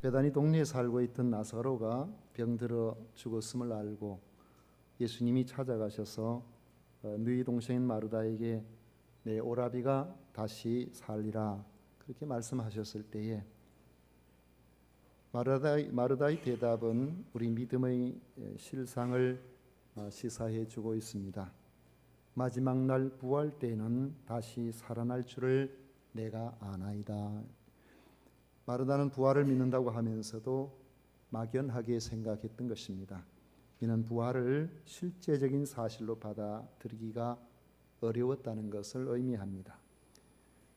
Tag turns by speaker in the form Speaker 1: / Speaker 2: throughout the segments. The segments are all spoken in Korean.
Speaker 1: 베다니 동네에 살고 있던 나사로가 병들어 죽었음을 알고 예수님이 찾아가셔서 너희 동생인 마르다에게 내 오라비가 다시 살리라 그렇게 말씀하셨을 때에 마르다의 대답은 우리 믿음의 실상을 시사해 주고 있습니다. 마지막 날 부활 때에는 다시 살아날 줄을 내가 아나이다. 마르다는 부활을 믿는다고 하면서도 막연하게 생각했던 것입니다. 이는 부활을 실제적인 사실로 받아들이기가 어려웠다는 것을 의미합니다.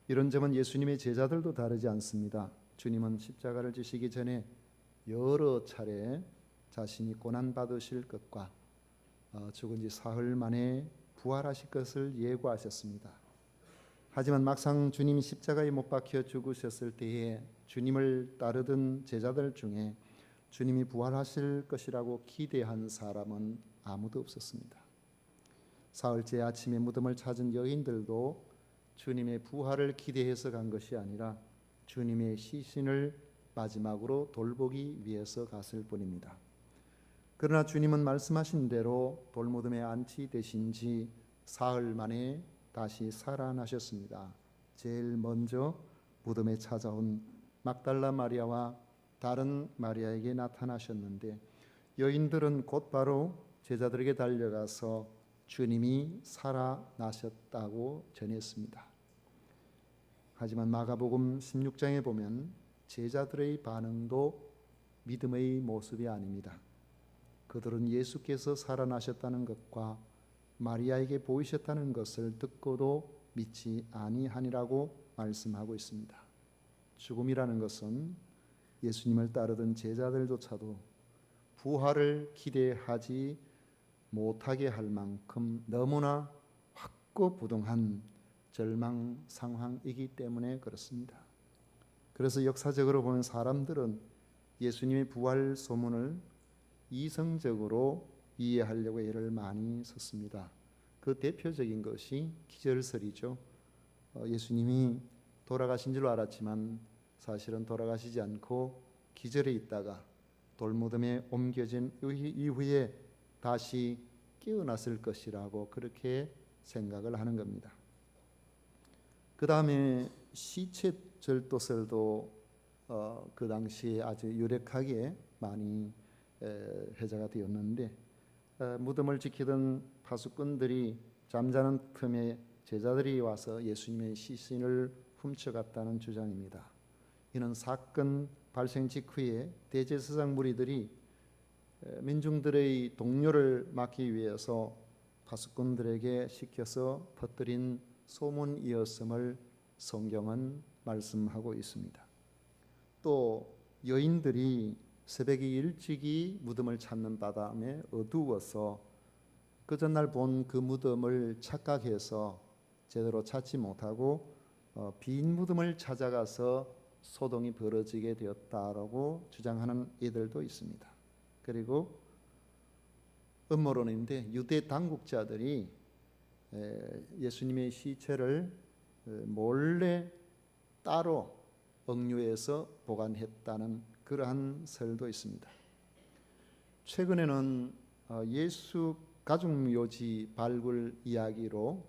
Speaker 1: 이런 점은 예수님의 제자들도 다르지 않습니다. 주님은 십자가를 지시기 전에 여러 차례 자신이 고난받으실 것과 죽은 지 사흘 만에 부활하실 것을 예고하셨습니다. 하지만 막상 주님이 십자가에 못 박혀 죽으셨을 때에 주님을 따르던 제자들 중에 주님이 부활하실 것이라고 기대한 사람은 아무도 없었습니다. 사흘째 아침에 무덤을 찾은 여인들도 주님의 부활을 기대해서 간 것이 아니라 주님의 시신을 마지막으로 돌보기 위해서 갔을 뿐입니다. 그러나 주님은 말씀하신 대로 돌무덤에 안치되신 지 사흘 만에 다시 살아나셨습니다. 제일 먼저 무덤에 찾아온 막달라 마리아와 다른 마리아에게 나타나셨는데 여인들은 곧바로 제자들에게 달려가서 주님이 살아나셨다고 전했습니다. 하지만 마가복음 16장에 보면 제자들의 반응도 믿음의 모습이 아닙니다. 그들은 예수께서 살아나셨다는 것과 마리아에게 보이셨다는 것을 듣고도 믿지 아니하니라고 말씀하고 있습니다. 죽음이라는 것은 예수님을 따르던 제자들조차도 부활을 기대하지 못하게 할 만큼 너무나 확고부동한 절망 상황이기 때문에 그렇습니다. 그래서 역사적으로 보면 사람들은 예수님의 부활 소문을 이성적으로 이해하려고 애를 많이 썼습니다. 그 대표적인 것이 기절설이죠. 예수님이 돌아가신 줄 알았지만 사실은 돌아가시지 않고 기절해 있다가 돌무덤에 옮겨진 이후에 다시 깨어났을 것이라고 그렇게 생각을 하는 겁니다. 그 다음에 시체 절도설도 그 당시에 아주 유력하게 많이 회자가 되었는데 무덤을 지키던 파수꾼들이 잠자는 틈에 제자들이 와서 예수님의 시신을 훔쳐갔다는 주장입니다. 이는 사건 발생 직후에 대제사장 무리들이 민중들의 동요를 막기 위해서 파수꾼들에게 시켜서 퍼뜨린 소문이었음을 성경은 말씀하고 있습니다. 또 여인들이 새벽에 일찍이 무덤을 찾는 바람에 어두워서 그 전날 본 그 무덤을 착각해서 제대로 찾지 못하고 빈 무덤을 찾아가서 소동이 벌어지게 되었다라고 주장하는 이들도 있습니다. 그리고 음모론인데 유대 당국자들이 예수님의 시체를 몰래 따로 억류해서 보관했다는 그러한 설도 있습니다. 최근에는 예수 가족묘지 발굴 이야기로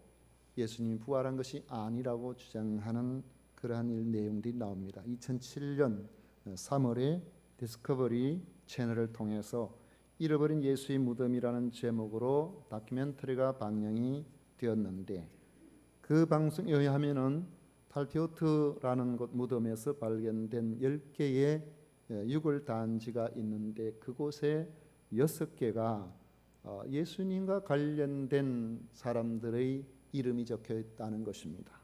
Speaker 1: 예수님이 부활한 것이 아니라고 주장하는 그러한 내용들이 나옵니다. 2007년 3월에 디스커버리 채널을 통해서 잃어버린 예수의 무덤이라는 제목으로 다큐멘터리가 방영이 되었는데 그 방송에 의하면은 탈티오트라는 곳 무덤에서 발견된 10개의 유골 단지가 있는데 그곳에 6개가 예수님과 관련된 사람들의 이름이 적혀 있다는 것입니다.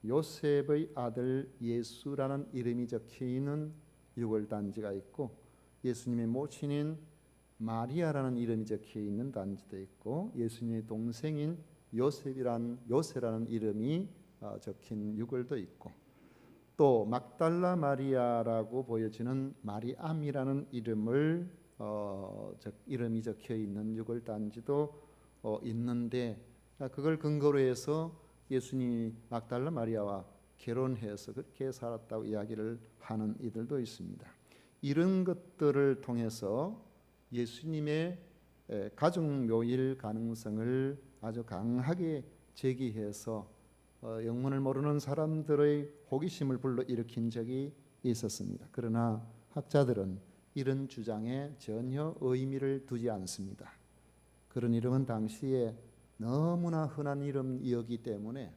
Speaker 1: 요셉의 아들 예수라는 이름이 적혀 있는 유골 단지가 있고 예수님의 모친인 마리아라는 이름이 적혀 있는 단지도 있고 예수님의 동생인 요새라는 이름이 적힌 유골도 있고 또 막달라 마리아라고 보여지는 마리암이라는 이름이 적혀 있는 유골 단지도 있는데 그걸 근거로 해서 예수님이 막달라 마리아와 결혼해서 그렇게 살았다고 이야기를 하는 이들도 있습니다. 이런 것들을 통해서 예수님의 가족묘일 가능성을 아주 강하게 제기해서 영문을 모르는 사람들의 호기심을 불러일으킨 적이 있었습니다. 그러나 학자들은 이런 주장에 전혀 의미를 두지 않습니다. 그런 이름은 당시에 너무나 흔한 이름이었기 때문에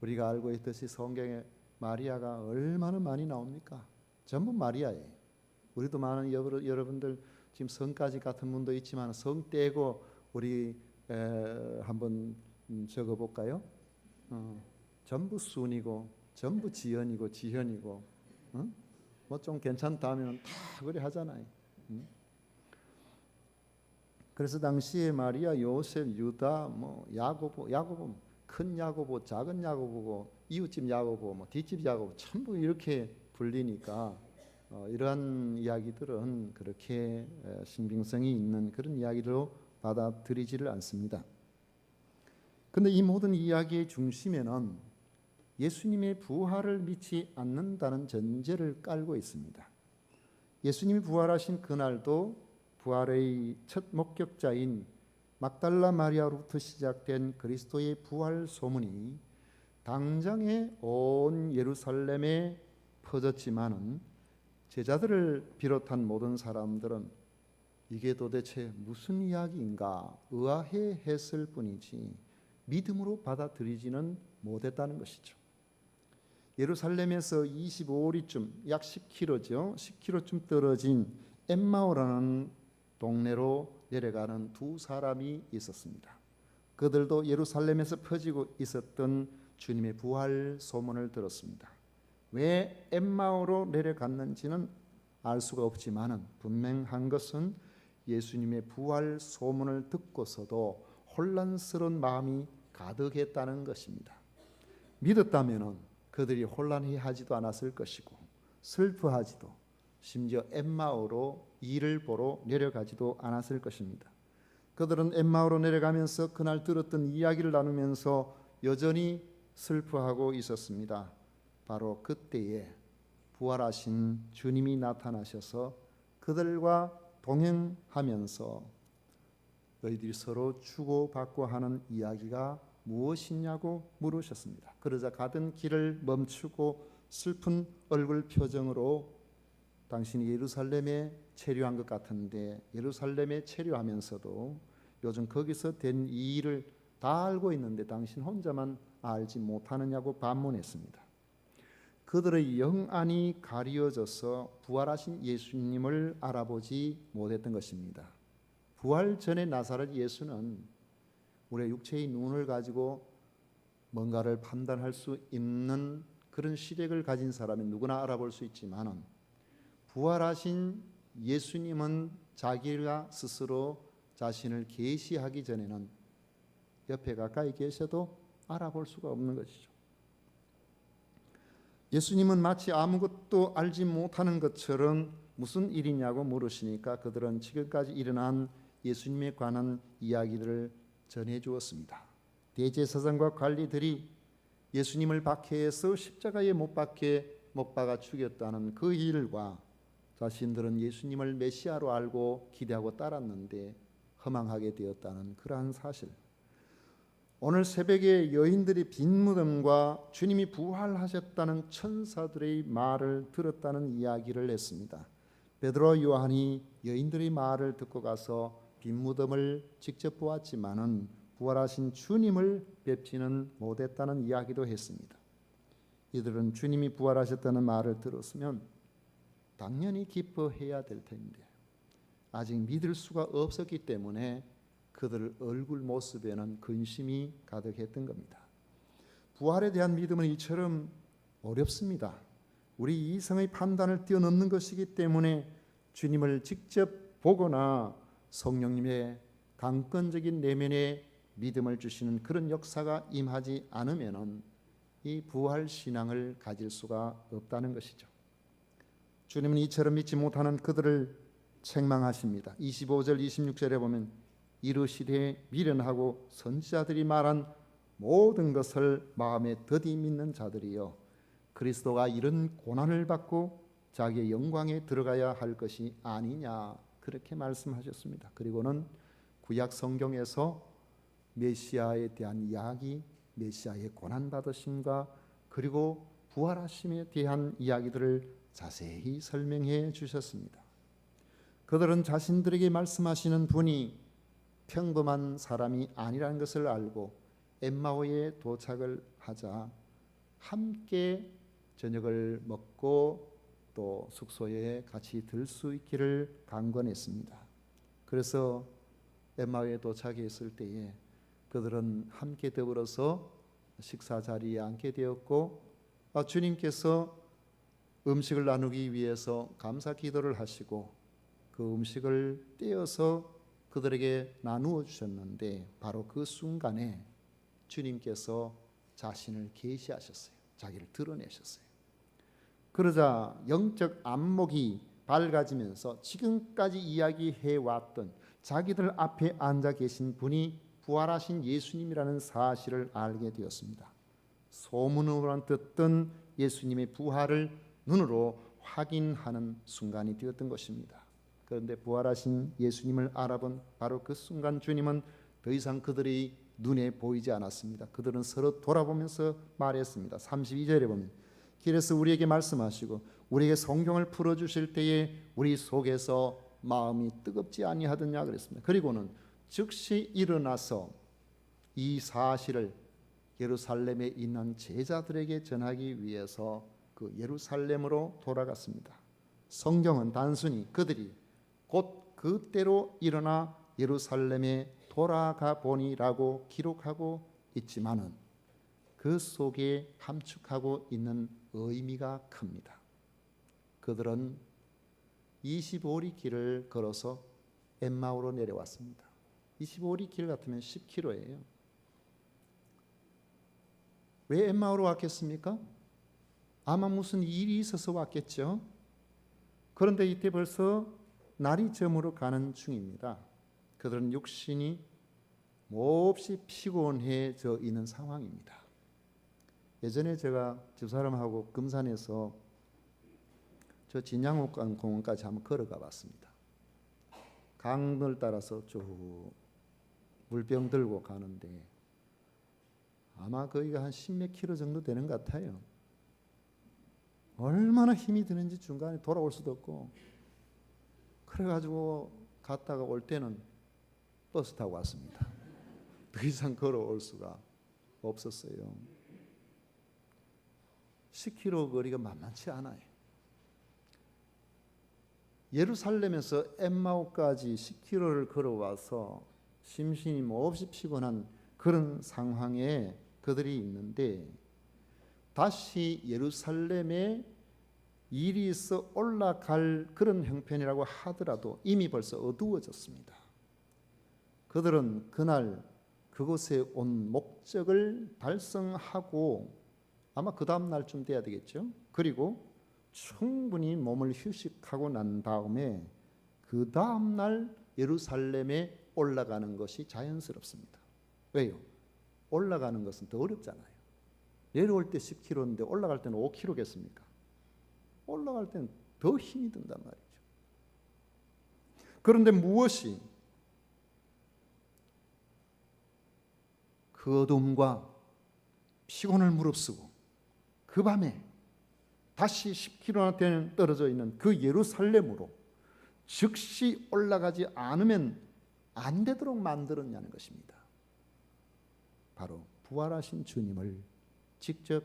Speaker 1: 우리가 알고 있듯이 성경에 마리아가 얼마나 많이 나옵니까? 전부 마리아예요. 우리도 많은 여러분들 지금 성까지 같은 분도 있지만 성 떼고 우리 한번 적어볼까요? 전부 순이고 전부 지연이고 지현이고 뭐 좀 괜찮다 하면 다 그래 하잖아요. 그래서 당시에 마리아, 요셉, 유다, 뭐 야고보 큰 야고보, 작은 야고보고 이웃집 야고보, 뭐 뒷집 야고보 전부 이렇게 불리니까 이러한 이야기들은 그렇게 신빙성이 있는 그런 이야기로 받아들이지를 않습니다. 그런데 이 모든 이야기의 중심에는 예수님의 부활을 믿지 않는다는 전제를 깔고 있습니다. 예수님이 부활하신 그날도 부활의 첫 목격자인 막달라 마리아로부터 시작된 그리스도의 부활 소문이 당장에 온 예루살렘에 퍼졌지만은 제자들을 비롯한 모든 사람들은 이게 도대체 무슨 이야기인가 의아해 했을 뿐이지 믿음으로 받아들이지는 못했다는 것이죠. 예루살렘에서 25리쯤 약 10km죠. 10km쯤 떨어진 엠마오라는 동네로 내려가는 두 사람이 있었습니다. 그들도 예루살렘에서 퍼지고 있었던 주님의 부활 소문을 들었습니다. 왜 엠마오로 내려갔는지는 알 수가 없지만은 분명한 것은 예수님의 부활 소문을 듣고서도 혼란스러운 마음이 가득했다는 것입니다. 믿었다면은 그들이 혼란해하지도 않았을 것이고 슬퍼하지도 심지어 엠마오로 일을 보러 내려가지도 않았을 것입니다. 그들은 엠마오로 내려가면서 그날 들었던 이야기를 나누면서 여전히 슬퍼하고 있었습니다. 바로 그때에 부활하신 주님이 나타나셔서 그들과 동행하면서 너희들이 서로 주고받고 하는 이야기가 무엇이냐고 물으셨습니다. 그러자 가던 길을 멈추고 슬픈 얼굴 표정으로 당신이 예루살렘에 체류한 것 같은데 예루살렘에 체류하면서도 요즘 거기서 된 이 일을 다 알고 있는데 당신 혼자만 알지 못하느냐고 반문했습니다. 그들의 영안이 가리워져서 부활하신 예수님을 알아보지 못했던 것입니다. 부활 전에 나사렛 예수는 우리의 육체의 눈을 가지고 뭔가를 판단할 수 있는 그런 시력을 가진 사람이 누구나 알아볼 수 있지만은 부활하신 예수님은 자기가 스스로 자신을 계시하기 전에는 옆에 가까이 계셔도 알아볼 수가 없는 것이죠. 예수님은 마치 아무것도 알지 못하는 것처럼 무슨 일이냐고 물으시니까 그들은 지금까지 일어난 예수님에 관한 이야기를 전해 주었습니다. 대제사장과 관리들이 예수님을 박해해서 십자가에 못 박아 죽였다는 그 일과 자신들은 예수님을 메시아로 알고 기대하고 따랐는데 허망하게 되었다는 그러한 사실, 오늘 새벽에 여인들이 빈 무덤과 주님이 부활하셨다는 천사들의 말을 들었다는 이야기를 했습니다. 베드로와 요한이 여인들의 말을 듣고 가서 빈 무덤을 직접 보았지만은 부활하신 주님을 뵙지는 못했다는 이야기도 했습니다. 이들은 주님이 부활하셨다는 말을 들었으면 당연히 기뻐해야 될 텐데 아직 믿을 수가 없었기 때문에 그들 얼굴 모습에는 근심이 가득했던 겁니다. 부활에 대한 믿음은 이처럼 어렵습니다. 우리 이성의 판단을 뛰어넘는 것이기 때문에 주님을 직접 보거나 성령님의 강권적인 내면의 믿음을 주시는 그런 역사가 임하지 않으면 이 부활 신앙을 가질 수가 없다는 것이죠. 주님은 이처럼 믿지 못하는 그들을 책망하십니다. 25절 26절에 보면 이르시되 미련하고 선지자들이 말한 모든 것을 마음에 더디 믿는 자들이여 그리스도가 이런 고난을 받고 자기의 영광에 들어가야 할 것이 아니냐 그렇게 말씀하셨습니다. 그리고는 구약 성경에서 메시아에 대한 이야기, 메시아의 고난받으심과 그리고 부활하심에 대한 이야기들을 자세히 설명해 주셨습니다. 그들은 자신들에게 말씀하시는 분이 평범한 사람이 아니라는 것을 알고 엠마오에 도착을 하자 함께 저녁을 먹고 또 숙소에 같이 들 수 있기를 강권했습니다. 그래서 엠마오에 도착했을 때에 그들은 함께 더불어서 식사 자리에 앉게 되었고 주님께서 음식을 나누기 위해서 감사 기도를 하시고 그 음식을 떼어서 그들에게 나누어 주셨는데 바로 그 순간에 주님께서 자신을 계시하셨어요. 자기를 드러내셨어요. 그러자 영적 안목이 밝아지면서 지금까지 이야기해 왔던 자기들 앞에 앉아 계신 분이 부활하신 예수님이라는 사실을 알게 되었습니다. 소문으로만 듣던 예수님의 부활을 눈으로 확인하는 순간이 되었던 것입니다. 그런데 부활하신 예수님을 알아본 바로 그 순간 주님은 더 이상 그들의 눈에 보이지 않았습니다. 그들은 서로 돌아보면서 말했습니다. 32절에 보면 길에서 우리에게 말씀하시고 우리에게 성경을 풀어주실 때에 우리 속에서 마음이 뜨겁지 아니하더냐 그랬습니다. 그리고는 즉시 일어나서 이 사실을 예루살렘에 있는 제자들에게 전하기 위해서 그 예루살렘으로 돌아갔습니다. 성경은 단순히 그들이 곧 그때로 일어나 예루살렘에 돌아가 보니라고 기록하고 있지만은 그 속에 함축하고 있는 의미가 큽니다. 그들은 25리 길을 걸어서 엠마오로 내려왔습니다. 25리 길 같으면 10km예요. 왜 엠마오로 왔겠습니까? 아마 무슨 일이 있어서 왔겠죠. 그런데 이때 벌써 날이 저물어 가는 중입니다. 그들은 육신이 몹시 피곤해져 있는 상황입니다. 예전에 제가 집사람하고 금산에서 저 진양옥강 공원까지 한번 걸어가 봤습니다. 강을 따라서 쭉 물병 들고 가는데 아마 거기가 한 10몇 킬로 정도 되는 것 같아요. 얼마나 힘이 드는지 중간에 돌아올 수도 없고 그래가지고 갔다가 올 때는 버스 타고 왔습니다. 더 이상 걸어올 수가 없었어요. 10km 거리가 만만치 않아요. 예루살렘에서 엠마오까지 10km를 걸어와서 심신이 몹시 피곤한 그런 상황에 그들이 있는데 다시 예루살렘에 일이 있어 올라갈 그런 형편이라고 하더라도 이미 벌써 어두워졌습니다. 그들은 그날 그곳에 온 목적을 달성하고 아마 그 다음 날쯤 돼야 되겠죠. 그리고 충분히 몸을 휴식하고 난 다음에 그 다음 날 예루살렘에 올라가는 것이 자연스럽습니다. 왜요? 올라가는 것은 더 어렵잖아요. 내려올 때 10km인데 올라갈 때는 5km겠습니까? 올라갈 때는 더 힘이 든단 말이죠. 그런데 무엇이 그 어둠과 피곤을 무릅쓰고 그 밤에 다시 10km나 떨어져 있는 그 예루살렘으로 즉시 올라가지 않으면 안 되도록 만들었냐는 것입니다. 바로 부활하신 주님을 직접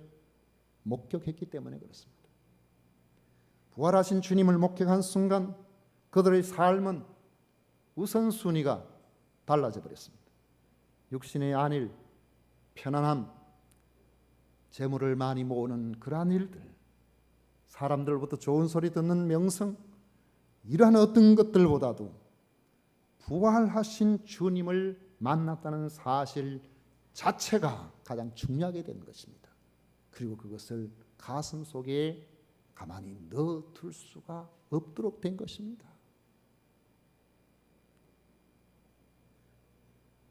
Speaker 1: 목격했기 때문에 그렇습니다. 부활하신 주님을 목격한 순간 그들의 삶은 우선순위가 달라져 버렸습니다. 육신의 안일, 편안함, 재물을 많이 모으는 그러한 일들, 사람들로부터 좋은 소리 듣는 명성, 이러한 어떤 것들보다도 부활하신 주님을 만났다는 사실 자체가 가장 중요하게 되는 것입니다. 그리고 그것을 가슴 속에 가만히 넣어둘 수가 없도록 된 것입니다.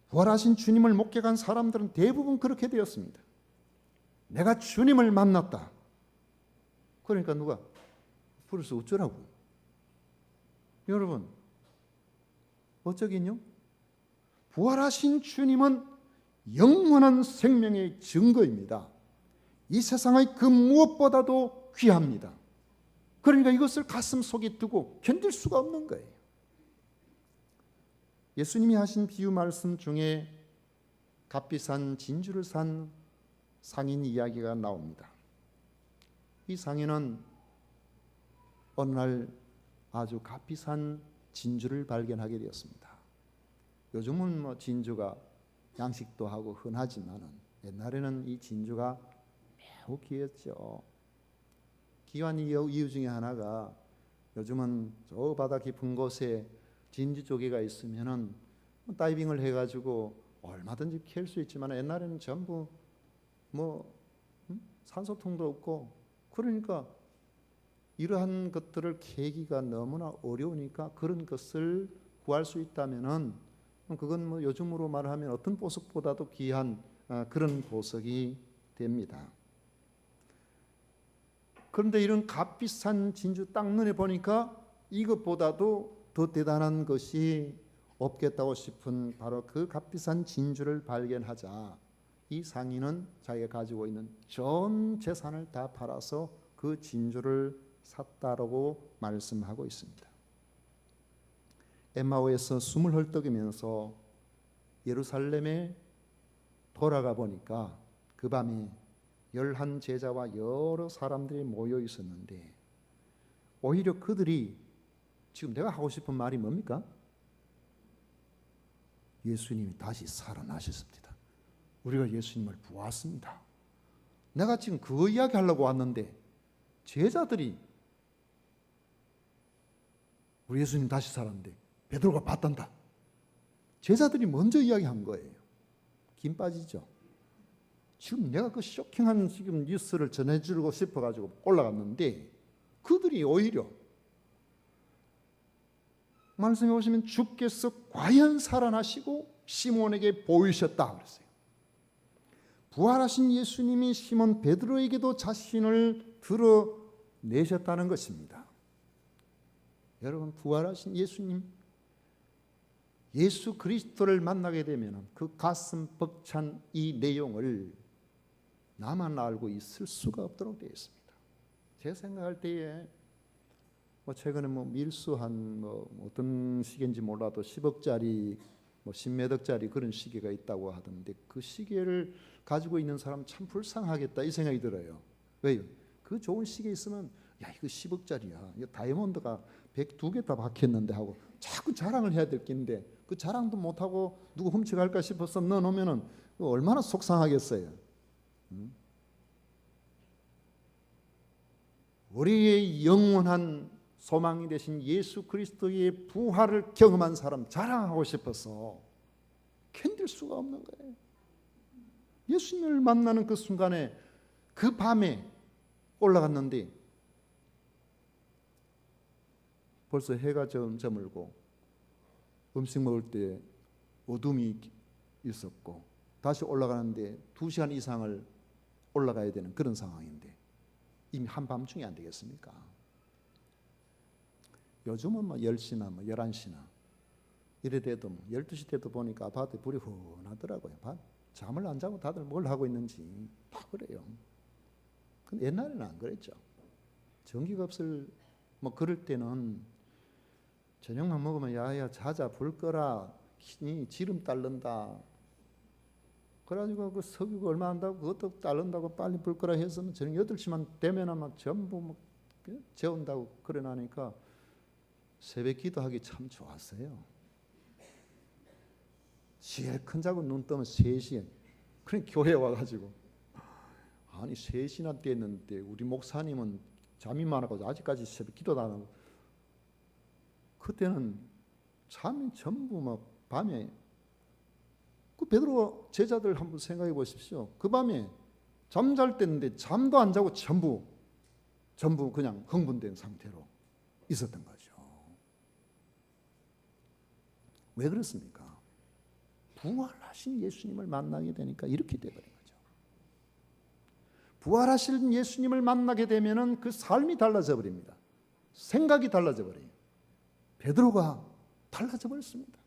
Speaker 1: 부활하신 주님을 목격한 사람들은 대부분 그렇게 되었습니다. 내가 주님을 만났다. 그러니까 누가? 그래서 어쩌라고? 여러분, 어쩌긴요? 부활하신 주님은 영원한 생명의 증거입니다. 이 세상의 그 무엇보다도 귀합니다. 그러니까 이것을 가슴 속에 두고 견딜 수가 없는 거예요. 예수님이 하신 비유 말씀 중에 값비싼 진주를 산 상인 이야기가 나옵니다. 이 상인은 어느 날 아주 값비싼 진주를 발견하게 되었습니다. 요즘은 진주가 양식도 하고 흔하지만 옛날에는 이 진주가 매우 귀했죠. 귀한 이유 중에 하나가 요즘은 저 바다 깊은 곳에 진주 조개가 있으면은 다이빙을 해가지고 얼마든지 캘 수 있지만 옛날에는 전부 산소통도 없고 그러니까 이러한 것들을 캐기가 너무나 어려우니까 그런 것을 구할 수 있다면은 그건 요즘으로 말하면 어떤 보석보다도 귀한 그런 보석이 됩니다. 그런데 이런 값비싼 진주 딱 눈에 보니까 이것보다도 더 대단한 것이 없겠다고 싶은 바로 그 값비싼 진주를 발견하자 이 상인은 자기가 가지고 있는 전 재산을 다 팔아서 그 진주를 샀다라고 말씀하고 있습니다. 엠마오에서 숨을 헐떡이면서 예루살렘에 돌아가 보니까 그 밤에 11 제자와 여러 사람들이 모여 있었는데 오히려 그들이 지금 내가 하고 싶은 말이 뭡니까? 예수님이 다시 살아나셨습니다. 우리가 예수님을 보았습니다. 내가 지금 그거 이야기 하려고 왔는데 제자들이 우리 예수님 다시 살았는데 베드로가 봤단다. 제자들이 먼저 이야기한 거예요. 김 빠지죠. 지금 내가 그 쇼킹한 지금 뉴스를 전해주고 싶어가지고 올라갔는데 그들이 오히려 말씀해 보시면 주께서 과연 살아나시고 시몬에게 보이셨다 그랬어요. 부활하신 예수님이 시몬 베드로에게도 자신을 드러내셨다는 것입니다. 여러분, 부활하신 예수님, 예수 그리스도를 만나게 되면 그 가슴 벅찬 이 내용을 나만 알고 있을 수가 없도록 되어 있습니다. 제가 생각할 때에 최근에 밀수 한 어떤 시계인지 몰라도 10억짜리 10몇 억짜리 그런 시계가 있다고 하던데 그 시계를 가지고 있는 사람 참 불쌍하겠다 이 생각이 들어요. 왜요? 그 좋은 시계 있으면 야 이거 10억짜리야. 이거 다이아몬드가 102개 다 박혔는데 하고 자꾸 자랑을 해야 될 낀데 그 자랑도 못하고 누구 훔쳐갈까 싶어서 넣어놓으면 얼마나 속상하겠어요. 우리의 영원한 소망이 되신 예수 그리스도의 부활을 경험한 사람 자랑하고 싶어서 견딜 수가 없는 거예요. 예수님을 만나는 그 순간에 그 밤에 올라갔는데 벌써 해가 저물고 음식 먹을 때 어둠이 있었고 다시 올라가는데 2시간 이상을 올라가야 되는 그런 상황인데 이미 한밤중이 안 되겠습니까? 요즘은 10시나 11시나 이래 돼도 12시 때도 보니까 아파트에 불이 훤하더라고요. 잠을 안 자고 다들 뭘 하고 있는지 다 그래요. 근데 옛날에는 안 그랬죠. 전기가 없을 그럴 때는 저녁만 먹으면 야야 자자 불 꺼라 지름 따른다. 그래가지고 그 석유가 얼마 한다고 그것도 따른다고 빨리 불 꺼라 해서는 저녁 8시만 되면 아마 전부 재운다고 그러나니까 새벽 기도하기 참 좋았어요. 제일 큰 자고 눈 뜨면 3시에 그래 교회 와가지고 아니 3시나 됐는데 우리 목사님은 잠이 많아가지고 아직까지 새벽 기도도 안 하고 그때는 잠이 전부 밤에 그 베드로 제자들 한번 생각해 보십시오. 그 밤에 잠잘 때인데 잠도 안 자고 전부 그냥 흥분된 상태로 있었던 거죠. 왜 그렇습니까? 부활하신 예수님을 만나게 되니까 이렇게 돼버린 거죠. 부활하신 예수님을 만나게 되면은 그 삶이 달라져 버립니다. 생각이 달라져 버려요. 베드로가 달라져 버렸습니다.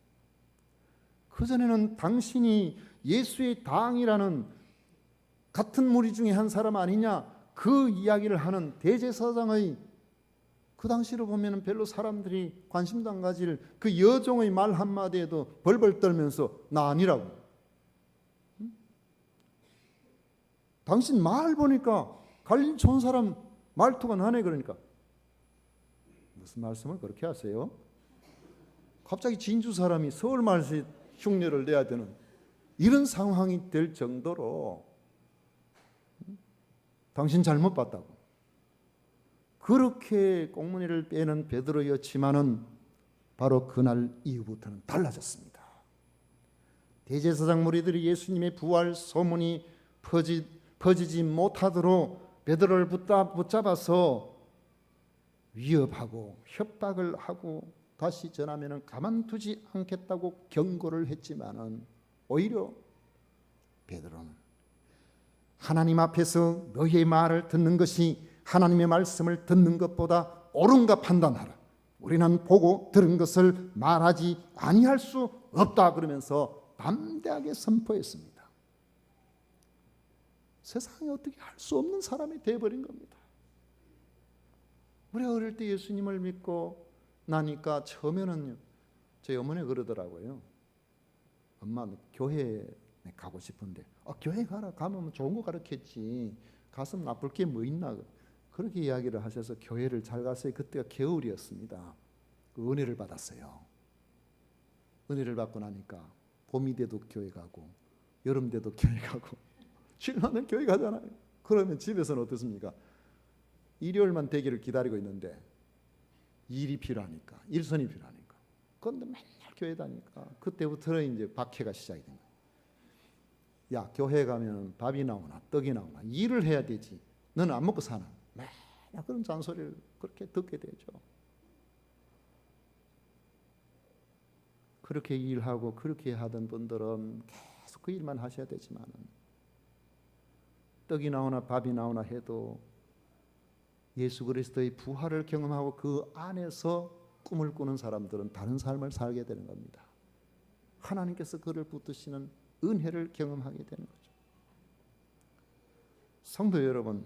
Speaker 1: 그전에는 당신이 예수의 당이라는 같은 무리 중에 한 사람 아니냐, 그 이야기를 하는 대제사장의, 그 당시로 보면 별로 사람들이 관심도 안 가질 그 여종의 말 한마디에도 벌벌 떨면서 나 아니라고. 당신 말 보니까 갈릴리 좋은 사람 말투가 나네. 그러니까 무슨 말씀을 그렇게 하세요? 갑자기 진주 사람이 서울 말씨 흉내를 내야 되는 이런 상황이 될 정도로 당신 잘못 봤다고 그렇게 꽁무니를 빼는 베드로였지만은 바로 그날 이후부터는 달라졌습니다. 대제사장 무리들이 예수님의 부활 소문이 퍼지지 못하도록 베드로를 붙잡아서 위협하고 협박을 하고 다시 전하면은 가만두지 않겠다고 경고를 했지만은 오히려 베드로는 하나님 앞에서 너희의 말을 듣는 것이 하나님의 말씀을 듣는 것보다 옳은가 판단하라. 우리는 보고 들은 것을 말하지 아니할 수 없다. 그러면서 담대하게 선포했습니다. 세상에 어떻게 할 수 없는 사람이 되어버린 겁니다. 우리 어릴 때 예수님을 믿고 나니까 처음에는 저희 어머니가 그러더라고요. 엄마 교회에 가고 싶은데 교회 가라. 가면 좋은 거 가르쳤지. 가서 나쁠 게 뭐 있나. 그렇게 이야기를 하셔서 교회를 잘 갔어요. 그때가 겨울이었습니다. 그 은혜를 받았어요. 은혜를 받고 나니까 봄이 돼도 교회 가고 여름 돼도 교회 가고 주일날은 교회 가잖아요. 그러면 집에서는 어떻습니까? 일요일만 되기를 기다리고 있는데 일이 필요하니까, 일선이 필요하니까. 그런데 맨날 교회 다니까 그때부터는 이제 박해가 시작이 된 거예요. 야, 교회 가면 밥이 나오나 떡이 나오나 일을 해야 되지. 너는 안 먹고 사나? 맨날 그런 잔소리를 그렇게 듣게 되죠. 그렇게 일하고 그렇게 하던 분들은 계속 그 일만 하셔야 되지만 떡이 나오나 밥이 나오나 해도 예수 그리스도의 부활을 경험하고 그 안에서 꿈을 꾸는 사람들은 다른 삶을 살게 되는 겁니다. 하나님께서 그를 붙드시는 은혜를 경험하게 되는 거죠. 성도 여러분,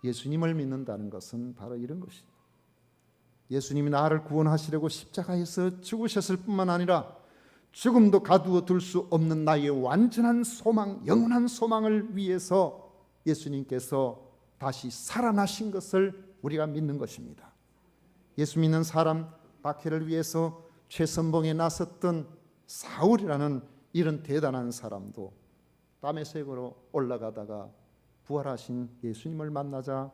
Speaker 1: 예수님을 믿는다는 것은 바로 이런 것입니다. 예수님이 나를 구원하시려고 십자가에서 죽으셨을 뿐만 아니라 죽음도 가두어 둘 수 없는 나의 완전한 소망, 영원한 소망을 위해서 예수님께서 다시 살아나신 것을 우리가 믿는 것입니다. 예수 믿는 사람 박해를 위해서 최선봉에 나섰던 사울이라는 이런 대단한 사람도 다메섹으로 올라가다가 부활하신 예수님을 만나자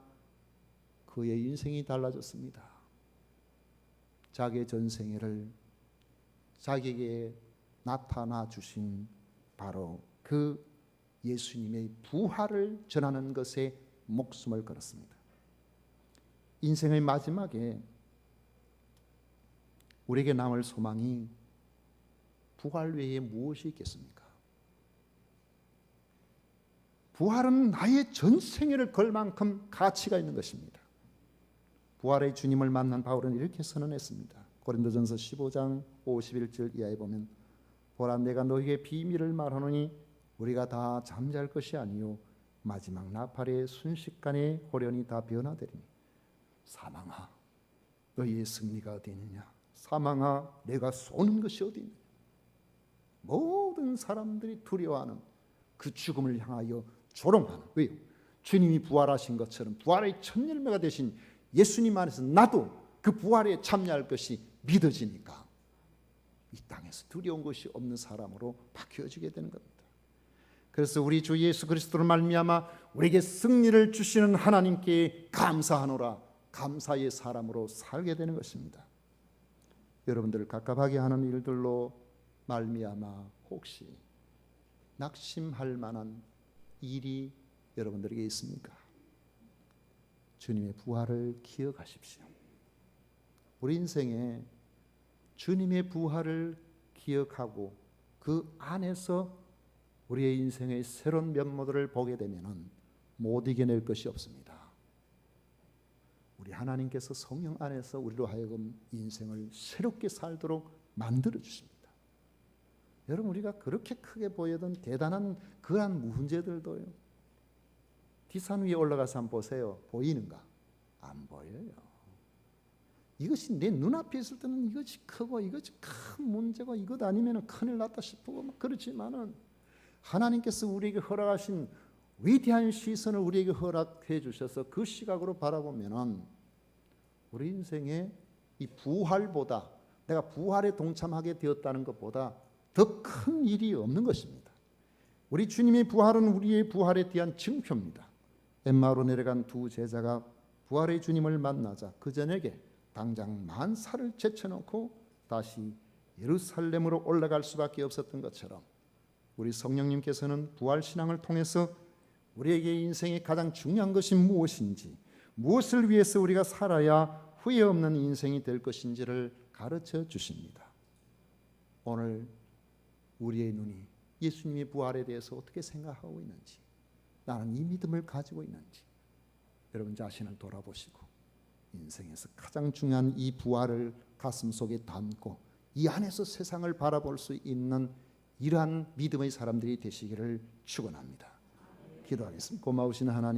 Speaker 1: 그의 인생이 달라졌습니다. 자기의 전생애를 자기에게 나타나 주신 바로 그 예수님의 부활을 전하는 것에 목숨을 걸었습니다. 인생의 마지막에 우리에게 남을 소망이 부활 외에 무엇이 있겠습니까? 부활은 나의 전생애를 걸 만큼 가치가 있는 것입니다. 부활의 주님을 만난 바울은 이렇게 선언했습니다. 고린도전서 15장 51절 이하에 보면 보라 내가 너희에게 비밀을 말하노니 우리가 다 잠잘 것이 아니요 마지막 나팔의 순식간에 호련히 다 변화되리니 사망아 너희의 승리가 어디 있느냐 사망아 내가 쏘는 것이 어디 있느냐. 모든 사람들이 두려워하는 그 죽음을 향하여 조롱하는. 왜요? 주님이 부활하신 것처럼 부활의 첫 열매가 되신 예수님 안에서 나도 그 부활에 참여할 것이 믿어지니까 이 땅에서 두려운 것이 없는 사람으로 바뀌어지게 되는 겁니다. 그래서 우리 주 예수 그리스도를 말미암아 우리에게 승리를 주시는 하나님께 감사하노라. 감사의 사람으로 살게 되는 것입니다. 여러분들을 갑갑하게 하는 일들로 말미암아 혹시 낙심할 만한 일이 여러분들에게 있습니까? 주님의 부활을 기억하십시오. 우리 인생에 주님의 부활을 기억하고 그 안에서 우리의 인생의 새로운 면모들을 보게 되면 못 이겨낼 것이 없습니다. 우리 하나님께서 성령 안에서 우리로 하여금 인생을 새롭게 살도록 만들어 주십니다. 여러분, 우리가 그렇게 크게 보이던 대단한 그러한 문제들도요, 뒷산 위에 올라가서 한번 보세요. 보이는가? 안 보여요. 이것이 내 눈앞에 있을 때는 이것이 크고 이것이 큰 문제고 이것 아니면 큰일 났다 싶고 그렇지만은, 하나님께서 우리에게 허락하신 위대한 시선을 우리에게 허락해 주셔서 그 시각으로 바라보면은 우리 인생의 이 부활보다, 내가 부활에 동참하게 되었다는 것보다 더 큰 일이 없는 것입니다. 우리 주님의 부활은 우리의 부활에 대한 증표입니다. 엠마오로 내려간 두 제자가 부활의 주님을 만나자 그 저녁에 당장 만사를 제쳐놓고 다시 예루살렘으로 올라갈 수밖에 없었던 것처럼, 우리 성령님께서는 부활신앙을 통해서 우리에게 인생의 가장 중요한 것이 무엇인지, 무엇을 위해서 우리가 살아야 후회 없는 인생이 될 것인지를 가르쳐 주십니다. 오늘 우리의 눈이 예수님의 부활에 대해서 어떻게 생각하고 있는지, 나는 이 믿음을 가지고 있는지 여러분 자신을 돌아보시고 인생에서 가장 중요한 이 부활을 가슴속에 담고 이 안에서 세상을 바라볼 수 있는 이러한 믿음의 사람들이 되시기를 축원합니다. 기도하겠습니다. 고마우신 하나님,